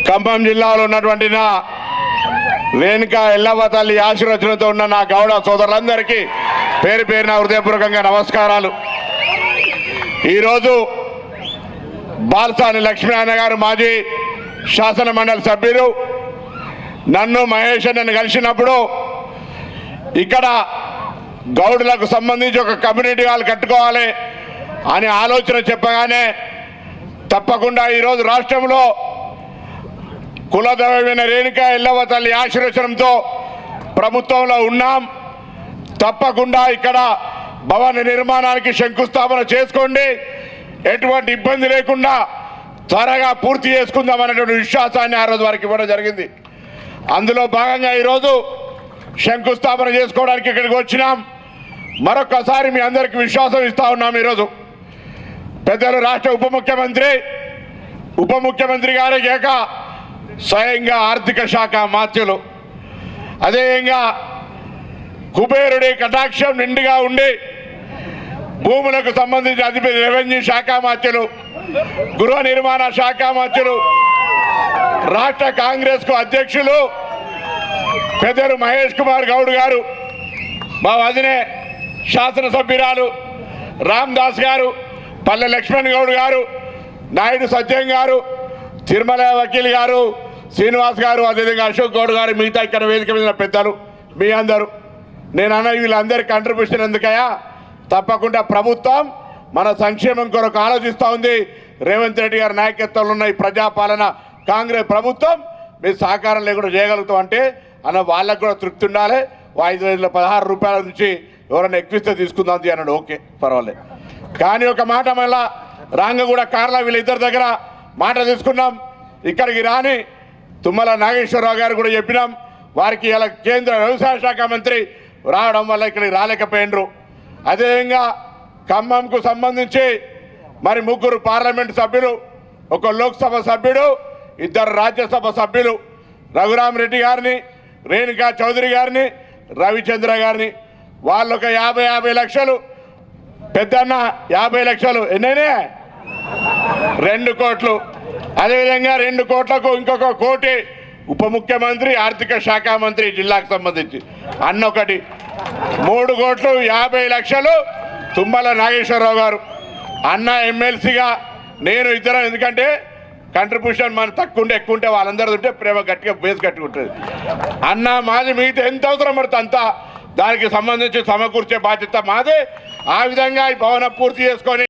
ఖమ్మం జిల్లాలో ఉన్నటువంటి నా రేణుకా ఎల్లవ్వ తల్లి ఆశీర్వచనంతో ఉన్న నా గౌడ సోదరులందరికీ పేరు పేరున హృదయపూర్వకంగా నమస్కారాలు. ఈరోజు బాల్సాని లక్ష్మీనారాయణ గారు మాజీ శాసన మండలి సభ్యులు నన్ను మహేష్ నన్ను కలిసినప్పుడు ఇక్కడ గౌడులకు సంబంధించి ఒక కమ్యూనిటీ హాల్ కట్టుకోవాలి అని ఆలోచన చెప్పగానే తప్పకుండా ఈరోజు రాష్ట్రంలో కులదైవమైన రేణుకా ఎల్లవ్వ తల్లి ఆశీర్వచనంతో ప్రభుత్వంలో ఉన్నాం. తప్పకుండా ఇక్కడ భవన నిర్మాణానికి శంకుస్థాపన చేసుకోండి, ఎటువంటి ఇబ్బంది లేకుండా త్వరగా పూర్తి చేసుకుందాం అనేటువంటి విశ్వాసాన్ని ఆ రోజు వారికి ఇవ్వడం జరిగింది. అందులో భాగంగా ఈరోజు శంకుస్థాపన చేసుకోవడానికి ఇక్కడికి వచ్చినాం. మరొక్కసారి మీ అందరికీ విశ్వాసం ఇస్తా ఉన్నాం. ఈరోజు పెద్దలు రాష్ట్ర ఉప ముఖ్యమంత్రి గారి కేక స్వయంగా ఆర్థిక శాఖ మాత్యులు, అదేవిధంగా కుబేరుడి కటాక్షం నిండుగా ఉండి భూములకు సంబంధించి అధిపతి రెవెన్యూ శాఖ మాత్యులు, గృహ నిర్మాణ శాఖ మాత్యులు, రాష్ట్ర కాంగ్రెస్ కు అధ్యక్షులు పెద్దలు మహేష్ కుమార్ గౌడ్ గారు, మా వదినే శాసనసభ్యురాలు రామ్దాస్ గారు, పల్లె లక్ష్మణ్ గౌడ్ గారు, నాయుడు సత్యం గారు, తిరుమల వకీల్ గారు, శ్రీనివాస్ గారు, అదేవిధంగా అశోక్ గౌడ్ గారు, మిగతా ఇక్కడ వేదిక మీద పెద్దలు మీ అందరూ, నేను అన్న వీళ్ళందరి కంట్రిబ్యూషన్ ఎందుకయ్యా? తప్పకుండా ప్రభుత్వం మన సంక్షేమం కొరకు ఆలోచిస్తూ ఉంది. రేవంత్ రెడ్డి గారి నాయకత్వంలో ఉన్న ఈ ప్రజాపాలన కాంగ్రెస్ ప్రభుత్వం మీరు సహకారం లేకుండా చేయగలుగుతాం అంటే అన్న వాళ్ళకు కూడా తృప్తి ఉండాలి. 516 రూపాయల నుంచి ఎవరైనా ఎక్కువిస్తే తీసుకుందాం అన్నాడు. ఓకే, పర్వాలేదు. కానీ ఒక మాట మళ్ళా రాంగ కూడా కార్ల వీళ్ళిద్దరి దగ్గర మాట తీసుకున్నాం. ఇక్కడికి రాని తుమ్మల నాగేశ్వరరావు గారు కూడా చెప్పినాం. వారికి ఇలా కేంద్ర వ్యవసాయ శాఖ మంత్రి రావడం వల్ల ఇక్కడికి రాలేకపోయినరు. అదేవిధంగా ఖమ్మంకు సంబంధించి మరి 3 పార్లమెంటు సభ్యులు, 1 లోక్సభ సభ్యుడు, 2 రాజ్యసభ సభ్యులు, రఘురామరెడ్డి గారిని, రేణుకా చౌదరి గారిని, రవిచంద్ర గారిని, వాళ్ళు ఒక 50 లక్షలు, పెద్దన్న 50 లక్షలు, ఎన్నైనా 2 కోట్లు, అదేవిధంగా 2 కోట్లకు ఇంకొక కోటి ఉప ముఖ్యమంత్రి, ఆర్థిక శాఖ మంత్రి జిల్లాకు సంబంధించి అన్నొకటి 3 కోట్లు 50 లక్షలు తుమ్మల నాగేశ్వరరావు గారు అన్న ఎమ్మెల్సీగా నేను ఇద్దరం. ఎందుకంటే కంట్రిబ్యూషన్ మన తక్కువ ఉంటే ఎక్కువ ఉంటే వాళ్ళందరూ ఉంటే ప్రేమ గట్టిగా బేస్ కట్టుకుంటుంది. అన్న మాది మిగతా ఎంత అవసరం పడుతుంది అంతా దానికి సంబంధించి సమకూర్చే బాధ్యత మాదే. ఆ విధంగా ఈ భవనం పూర్తి చేసుకొని